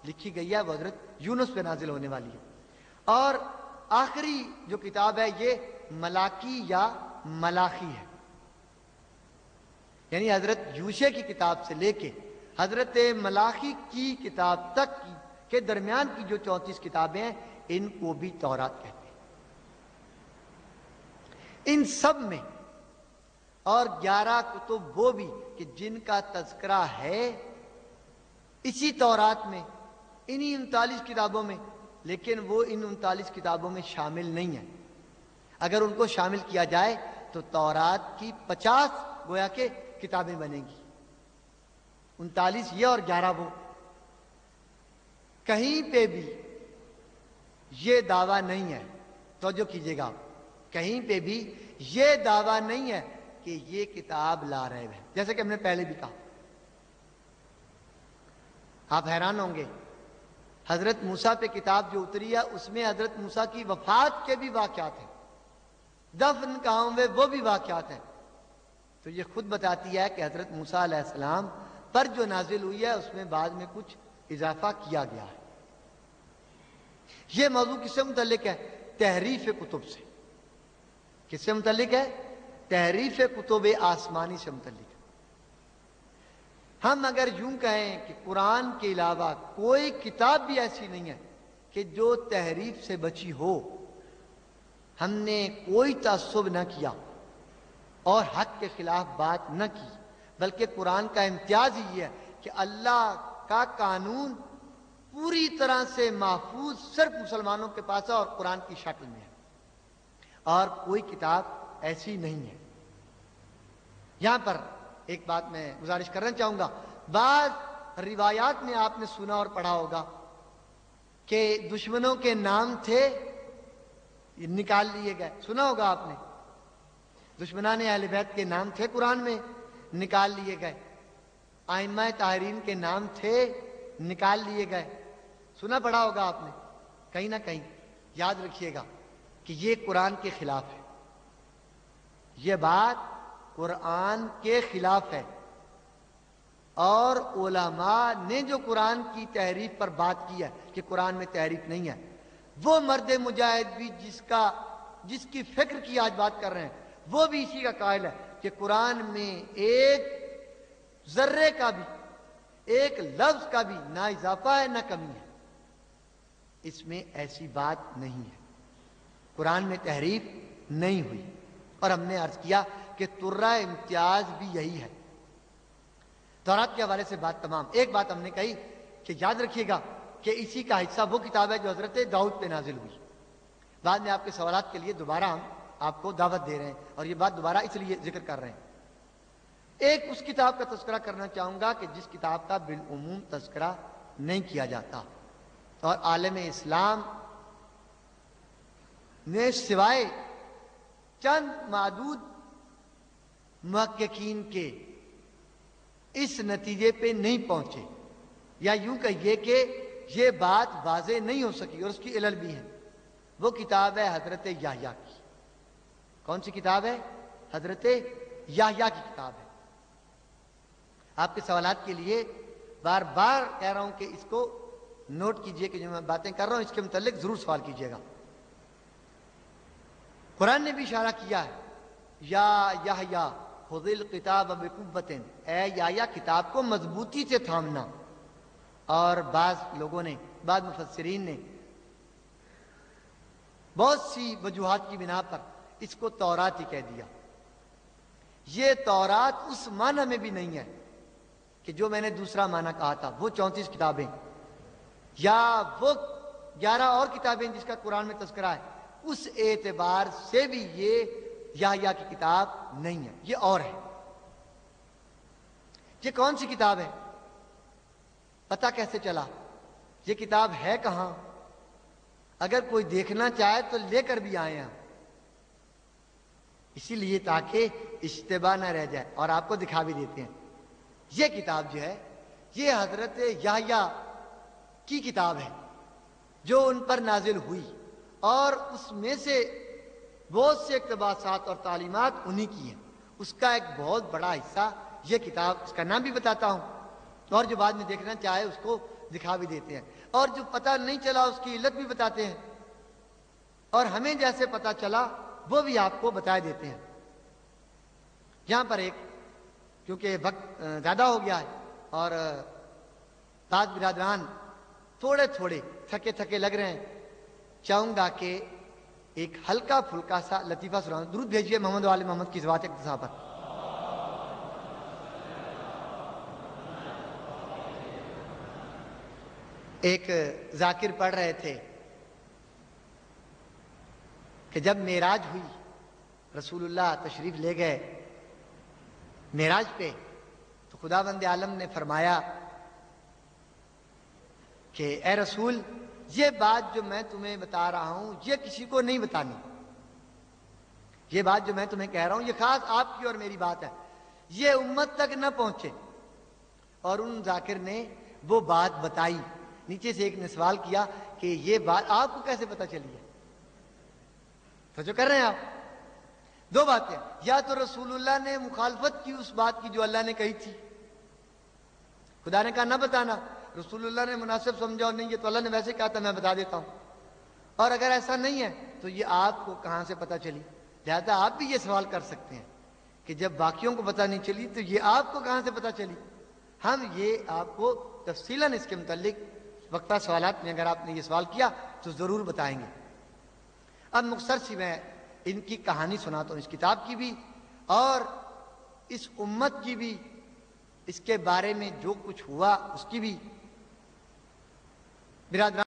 لکھی گئی ہے وہ حضرت یونس پہ نازل ہونے والی ہے. اور آخری جو کتاب ہے یہ ملاکی یا ملاخی ہے، یعنی حضرت یوشع کی کتاب سے لے کے حضرت ملاخی کی کتاب تک کے درمیان کی جو 34 کتابیں ہیں ان کو بھی تورات کہتے ہیں. ان سب میں اور 11 کتب وہ بھی کہ جن کا تذکرہ ہے اسی تورات میں، انہی 39 کتابوں میں، لیکن وہ ان 39 کتابوں میں شامل نہیں ہیں. اگر ان کو شامل کیا جائے تو تورات کی 50 گویا کہ کتابیں بنیں گی. 39 یہ اور 11 وہ. کہیں پہ بھی یہ دعویٰ نہیں ہے، توجہ کیجئے گا، کہیں پہ بھی یہ دعویٰ نہیں ہے کہ یہ کتاب لا ریب ہے. جیسے کہ ہم نے پہلے بھی کہا، آپ حیران ہوں گے حضرت موسیٰ پہ کتاب جو اتری ہے اس میں حضرت موسیٰ کی وفات کے بھی واقعات ہیں، دفن کہاں ہوئے وہ بھی واقعات ہیں. تو یہ خود بتاتی ہے کہ حضرت موسیٰ علیہ السلام پر جو نازل ہوئی ہے اس میں بعد میں کچھ اضافہ کیا گیا ہے. یہ موضوع کس سے متعلق ہے؟ تحریف کتب سے. کس سے متعلق ہے؟ تحریف کتب آسمانی سے متعلق ہے. ہم اگر یوں کہیں کہ قرآن کے علاوہ کوئی کتاب بھی ایسی نہیں ہے کہ جو تحریف سے بچی ہو، ہم نے کوئی تعصب نہ کیا اور حق کے خلاف بات نہ کی، بلکہ قرآن کا امتیاز ہی ہے کہ اللہ کا قانون پوری طرح سے محفوظ صرف مسلمانوں کے پاس ہے اور قرآن کی شکل میں ہے، اور کوئی کتاب ایسی نہیں ہے. یہاں پر ایک بات میں گزارش کرنا چاہوں گا. بعض روایات میں آپ نے سنا اور پڑھا ہوگا کہ دشمنوں کے نام تھے نکال لیے گئے. سنا ہوگا آپ نے دشمنان اہل بیت کے نام تھے قرآن میں، نکال لیے گئے. ائمہ طاہرین کے نام تھے، نکال لیے گئے. سنا پڑھا ہوگا آپ نے کہیں نہ کہیں. یاد رکھیے گا کہ یہ قرآن کے خلاف ہے، یہ بات قرآن کے خلاف ہے. اور علماء نے جو قرآن کی تحریف پر بات کی ہے کہ قرآن میں تحریف نہیں ہے، وہ مرد مجاہد بھی جس کی فکر کی آج بات کر رہے ہیں وہ بھی اسی کا قائل ہے کہ قرآن میں ایک ذرے کا بھی، ایک لفظ کا بھی نہ اضافہ ہے نہ کمی ہے. اس میں ایسی بات نہیں ہے، قرآن میں تحریف نہیں ہوئی. اور ہم نے عرض کیا کہ ترہ امتیاز بھی یہی ہے. تورات کے حوالے سے بات تمام. ایک بات ہم نے کہی کہ یاد رکھیے گا کہ اسی کا حصہ وہ کتاب ہے جو حضرت داؤد پہ نازل ہوئی. بعد میں آپ کے سوالات کے لیے دوبارہ ہم آپ کو دعوت دے رہے ہیں اور یہ بات دوبارہ اس لیے ذکر کر رہے ہیں. ایک اس کتاب کا تذکرہ کرنا چاہوں گا کہ جس کتاب کا بالعموم تذکرہ نہیں کیا جاتا، اور عالم اسلام نے سوائے چند معدود محققین کے اس نتیجے پہ نہیں پہنچے، یا یوں کہیے کہ یہ بات واضح نہیں ہو سکی، اور اس کی علل بھی ہیں. وہ کتاب ہے حضرت یحییٰ کی. کون سی کتاب ہے؟ حضرت یحییٰ کی کتاب ہے. آپ کے سوالات کے لیے بار بار کہہ رہا ہوں کہ اس کو نوٹ کیجئے کہ جو میں باتیں کر رہا ہوں اس کے متعلق ضرور سوال کیجئے گا. قرآن نے بھی اشارہ کیا ہے، یا یحییٰ خذ الکتاب بقوۃ، اے یحییٰ کتاب کو مضبوطی سے تھامنا. اور بعض لوگوں نے، بعض مفسرین نے بہت سی وجوہات کی بنا پر اس کو تورات ہی کہہ دیا. یہ تورات اس معنی میں بھی نہیں ہے کہ جو میں نے دوسرا معنی کہا تھا، وہ 34 کتابیں یا وہ 11 اور کتابیں جس کا قرآن میں تذکرہ ہے، اس اعتبار سے بھی یہ یحییٰ کی کتاب نہیں ہے، یہ اور ہے. یہ کون سی کتاب ہے؟ پتہ کیسے چلا؟ یہ کتاب ہے کہاں؟ اگر کوئی دیکھنا چاہے تو لے کر بھی آئے ہیں، اسی لیے تاکہ اشتباہ نہ رہ جائے، اور آپ کو دکھا بھی دیتے ہیں. یہ کتاب جو ہے یہ حضرت یحییٰ کی کتاب ہے جو ان پر نازل ہوئی، اور اس میں سے بہت سے اقتباسات اور تعلیمات انہی کی ہیں. اس کا ایک بہت بڑا حصہ یہ کتاب، اس کا نام بھی بتاتا ہوں، اور جو بعد میں دیکھنا چاہے اس کو دکھا بھی دیتے ہیں، اور جو پتہ نہیں چلا اس کی علت بھی بتاتے ہیں، اور ہمیں جیسے پتہ چلا وہ بھی آپ کو بتا دیتے ہیں۔ یہاں پر ایک، کیونکہ وقت زیادہ ہو گیا ہے اور بعض برادران تھوڑے تھوڑے تھکے تھکے لگ رہے ہیں، چاہوں گا کہ ایک ہلکا پھلکا سا لطیفہ سناؤں۔ درود بھیجیے محمد و آل محمد کی ذوات اقتضاء پر۔ ایک ذاکر پڑھ رہے تھے کہ جب معراج ہوئی، رسول اللہ تشریف لے گئے معراج پہ، تو خداوند عالم نے فرمایا کہ اے رسول، یہ بات جو میں تمہیں بتا رہا ہوں یہ کسی کو نہیں بتانی، یہ بات جو میں تمہیں کہہ رہا ہوں یہ خاص آپ کی اور میری بات ہے، یہ امت تک نہ پہنچے۔ اور ان ذاکر نے وہ بات بتائی۔ نیچے سے ایک نے سوال کیا کہ یہ بات آپ کو کیسے پتہ چلی ہے؟ تو جو کر رہے ہیں آپ، دو باتیں، یا تو رسول اللہ نے مخالفت کی اس بات کی جو اللہ نے کہی تھی، خدا نے کہا نہ بتانا، رسول اللہ نے مناسب سمجھا اور نہیں یہ تو اللہ نے ویسے کہا تھا میں بتا دیتا ہوں، اور اگر ایسا نہیں ہے تو یہ آپ کو کہاں سے پتہ چلی؟ لہذا آپ بھی یہ سوال کر سکتے ہیں کہ جب باقیوں کو پتہ نہیں چلی تو یہ آپ کو کہاں سے پتہ چلی؟ ہم یہ آپ کو تفصیلاً اس کے متعلق وقتہ سوالات میں اگر آپ نے یہ سوال کیا تو ضرور بتائیں گے۔ اب مختصر سی میں ان کی کہانی سناتا ہوں، اس کتاب کی بھی اور اس امت کی بھی، اس کے بارے میں جو کچھ ہوا اس کی بھی۔ برادران